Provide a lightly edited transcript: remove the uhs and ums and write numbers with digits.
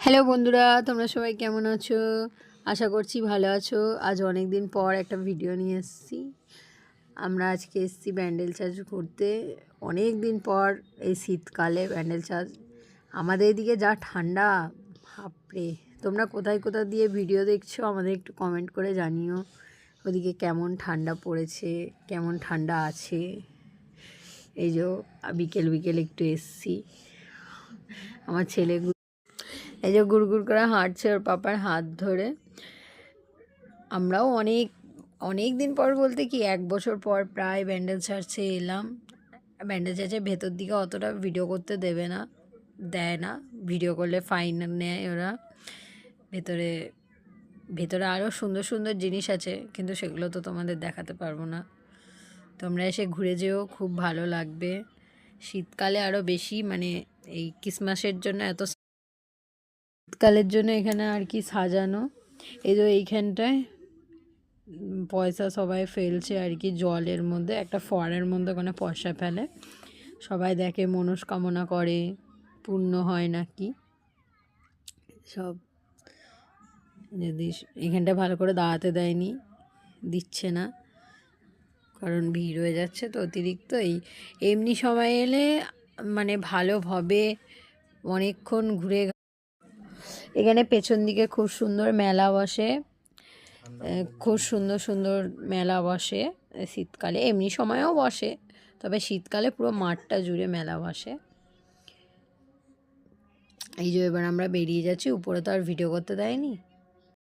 Hello বন্ধুরা, তোমরা সবাই কেমন আছো? আশা করছি ভালো আছো। আজ অনেক দিন পর একটা ভিডিও নিয়ে এসেছি। আমরা আজকে এসেছি ব্যান্ডেল চার্চ ঘুরতে। অনেক দিন পর এই শীতকালে ব্যান্ডেল চার্চ। আমাদের এদিকে যা ঠান্ডা, বাপরে! তোমরা কোথায় কোথায় দিয়ে ভিডিও দেখছো আমাদের একটু কমেন্ট করে জানিও। ওদিকে কেমন ঠান্ডা পড়েছে, কেমন ঠান্ডা আছে। এই যে বিকেল বিকেল একটু এসছি। আমার ছেলে এই যে গুড় করে হাঁটছে ওর পাপার হাত ধরে। আমরাও অনেক অনেক দিন পর বলতে কি 1 বছর পর প্রায় ব্যান্ডেল চার্চে এলাম। ব্যান্ডেল চার্চের ভেতর দিকে অতটা ভিডিও করতে দেয় না, ভিডিও করলে ফাইন নেয় ওরা। ভেতরে ভেতরে আরও সুন্দর সুন্দর জিনিস আছে, কিন্তু সেগুলো তো তোমাদের দেখাতে পারবো না। তোমরা এসে ঘুরে যেও, খুব ভালো লাগবে। শীতকালে আরও বেশি, মানে এই ক্রিসমাসের জন্য শীতকালের জন্য এখানে আর কি সাজানো। এই যে এইখানটায় পয়সা সবাই ফেলছে আর কি, জলের মধ্যে একটা ফোয়ারার মধ্যে ওখানে পয়সা ফেলে, সবাই দেখে, মনস্কামনা করে, পূর্ণ হয় নাকি সব। যদি এখানটা ভালো করে দাঁড়াতে দিচ্ছে না, কারণ ভিড় হয়ে যাচ্ছে তো অতিরিক্ত। এমনি সময় এলে মানে ভালোভাবে অনেকক্ষণ ঘুরে। এখানে পেছন দিকে খুব সুন্দর মেলা বসে, খুব সুন্দর সুন্দর মেলা বসে শীতকালে, এমনি সময়েও বসে, তবে শীতকালে পুরো মাঠটা জুড়ে মেলা বসে। এই যে এবার আমরা বেরিয়ে যাচ্ছি, উপরে তো আর ভিডিও করতে দেয়নি।